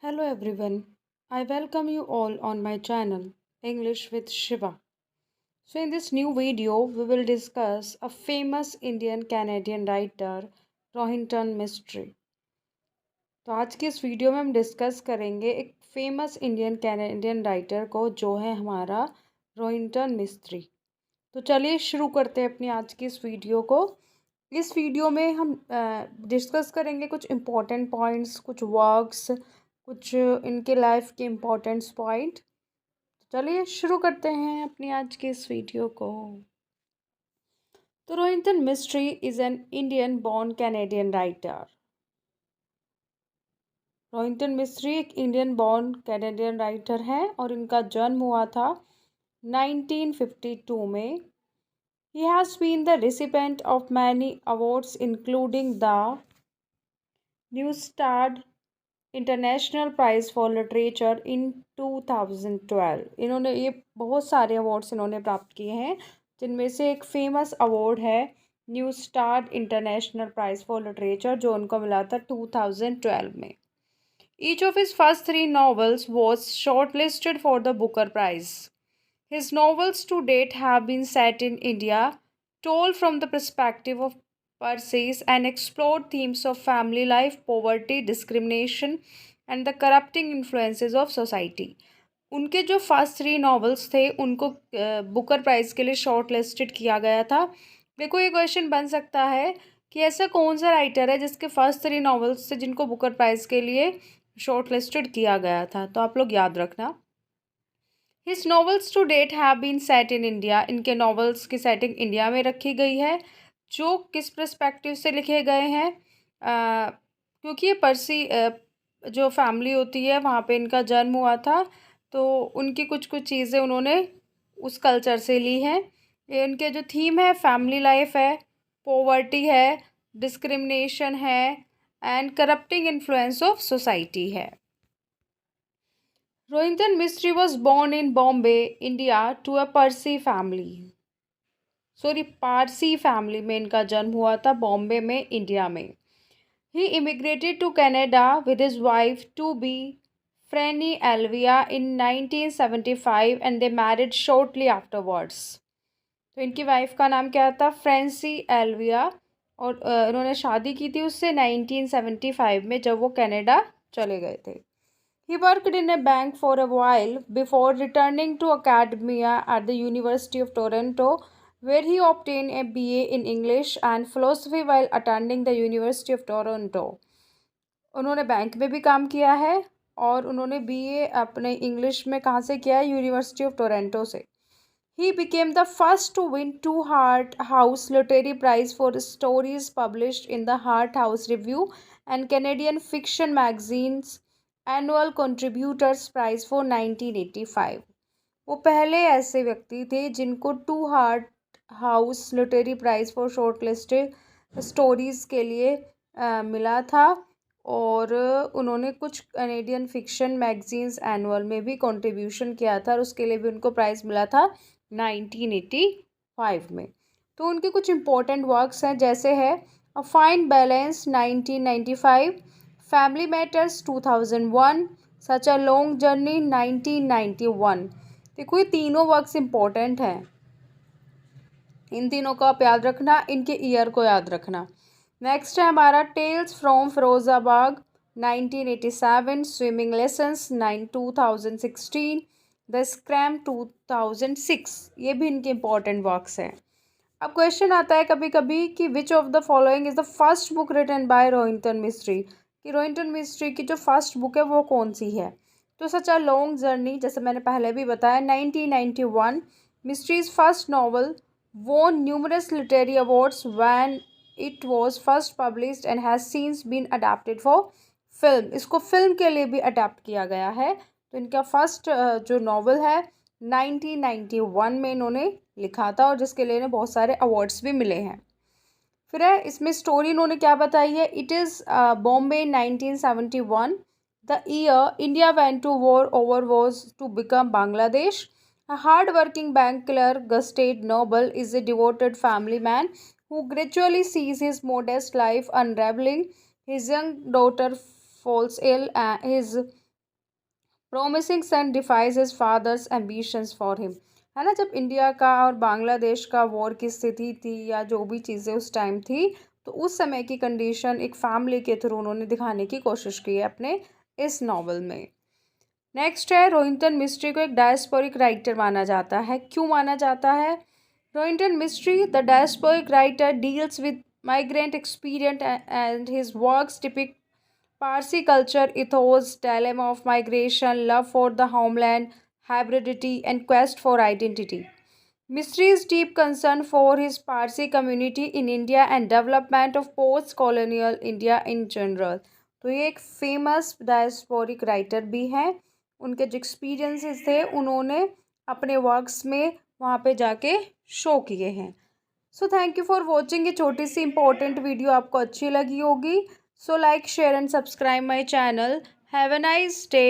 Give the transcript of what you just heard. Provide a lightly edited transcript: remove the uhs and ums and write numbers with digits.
Hello everyone. I welcome you all on my channel English with Shiva. So in this new video we will discuss a famous Indian Canadian writer Rohinton Mistry. तो आज की इस video में हम discuss करेंगे एक famous Indian Canadian writer को जो है हमारा रोहिंटन मिस्त्री। तो चलिए शुरू करते हैं अपनी आज की इस वीडियो को। इस वीडियो में हम डिस्कस करेंगे कुछ इम्पोर्टेंट पॉइंट्स, कुछ वर्क्स, कुछ इनके लाइफ के इम्पोर्टेंट्स पॉइंट। चलिए शुरू करते हैं अपनी आज की इस वीडियो को। तो Rohinton mystery is an Indian born Canadian writer. Rohinton mystery एक इंडियन बॉर्न कैनेडियन राइटर है और इनका जन्म हुआ था 1952 में। He has been the recipient of many awards including the Newstart international prize for literature in 2012। इन्होंने ये बहुत सारे अवार्ड्स इन्होंने प्राप्त किए हैं, जिनमें से एक फेमस अवार्ड है new star international prize for literature जो उनको मिला था 2012 में। Each of his first 3 novels was shortlisted for the Booker Prize. His novels to date have been set in India, told from the perspective of Parsis, and explored themes of family life, poverty, discrimination, and the corrupting influences of society. उनके जो first 3 novels थे उनको Booker price के लिए short listed किया गया था। देखो ये क्वेश्चन बन सकता है कि ऐसा कौन सा राइटर है जिसके फर्स्ट 3 नॉवेल्स थे जिनको बुकर प्राइज़ के लिए शॉर्ट लिस्टेड किया गया था, तो आप लोग याद रखना। His novels to date have been set in India. इनके नॉवेल्स की सेटिंग इंडिया में रखी गई है। जो किस पर्सपेक्टिव से लिखे गए हैं, क्योंकि ये पर्सी जो फैमिली होती है वहाँ पे इनका जन्म हुआ था, तो उनकी कुछ कुछ चीज़ें उन्होंने उस कल्चर से ली हैं। ये उनके जो थीम है फैमिली लाइफ है, पॉवर्टी है, डिस्क्रिमिनेशन है and corrupting influence of society है। Rohinton Mistry was born in Bombay, India to a Parsi family. Parsi family में इनका जन्म हुआ था, बॉम्बे में, इंडिया में। He immigrated to Canada with his wife to be Franny Alvia in 1975 and they married shortly afterwards. तो इनकी वाइफ का नाम क्या था? फ्रेंसी एल्विया, और इन्होंने शादी की थी उससे 1975 में जब वो कनाडा चले गए थे। He worked in a bank for a while before returning to academia at the University of Toronto, where he obtained a BA in English and philosophy while attending the University of Toronto. उन्होंने bank में भी काम किया है और उन्होंने BA अपने English में कहाँ से किया है? यूनिवर्सिटी ऑफ टोरंटो से। He became the first to win 2 Hart House Literary Prize for stories published in the Hart House Review and Canadian Fiction Magazine's annual contributors prize for 1985। वो पहले ऐसे व्यक्ति थे जिनको 2 heart house literary prize for short listed stories के लिए मिला था, और उन्होंने कुछ कैनेडियन फिक्शन मैगजीन्स एनुअल में भी कंट्रीब्यूशन किया था और उसके लिए भी उनको प्राइज़ मिला था 1985 में। तो उनके कुछ इम्पोर्टेंट वर्क्स हैं, जैसे है a fine balance 1995, family matters 2001, such a long journey 1991। देखो ये तीनों वर्क्स इम्पोर्टेंट हैं, इन तीनों को आप याद रखना, इनके ईयर को याद रखना। नेक्स्ट है हमारा tales from Firozabad 1987, swimming lessons 2016, the scream 2006। ये भी इनके इम्पोर्टेंट वर्क्स हैं। अब क्वेश्चन आता है कभी कभी कि which of the following is the first book written by Rohinton Mistry, कि रोहिंटन मिस्ट्री की जो फर्स्ट बुक है वो कौन सी है? तो सच अ लॉन्ग जर्नी, जैसे मैंने पहले भी बताया, 1991। Mysteries first novel won numerous literary awards when it was first published and has since been adapted for film। इसको फिल्म के लिए भी अडेप्ट किया गया है। तो इनका फर्स्ट जो नॉवल है 1991 में इन्होंने लिखा था और जिसके लिए इन्हें बहुत सारे अवार्ड्स भी मिले हैं। फिर है इसमें स्टोरी इन्होंने क्या बताई है? It is Bombay 1971, the year India went to war over was to become Bangladesh. A hard-working bank clerk, Gustate Noble, is a devoted family man who gradually sees his modest life unraveling. His young daughter falls ill. His promising son defies his father's ambitions for him. है ना, जब India का और बांग्लादेश का war की स्थिति थी या जो भी चीज़ें उस टाइम थी, तो उस समय की कंडीशन एक फैमिली के थ्रू उन्होंने दिखाने की कोशिश की है अपने इस नॉवल में। नेक्स्ट है, रोहिंटन मिस्ट्री को एक डायस्पोरिक राइटर माना जाता है। क्यों माना जाता है? Rohinton mystery, the diasporic writer, deals with migrant experience and his works depict Parsi culture ethos, dilemma of migration, love for the homeland, hybridity, and quest for identity. Mystery's deep concern for his Parsi community in India and development of post-colonial India in general. तो ये एक famous diasporic writer भी हैं। उनके जो experiences थे उन्होंने अपने वर्क्स में वहाँ पे जाके शो किए हैं। So thank you for watching. ये छोटी सी इंपॉर्टेंट वीडियो आपको अच्छी लगी होगी। So like share and subscribe my channel. Have a nice day.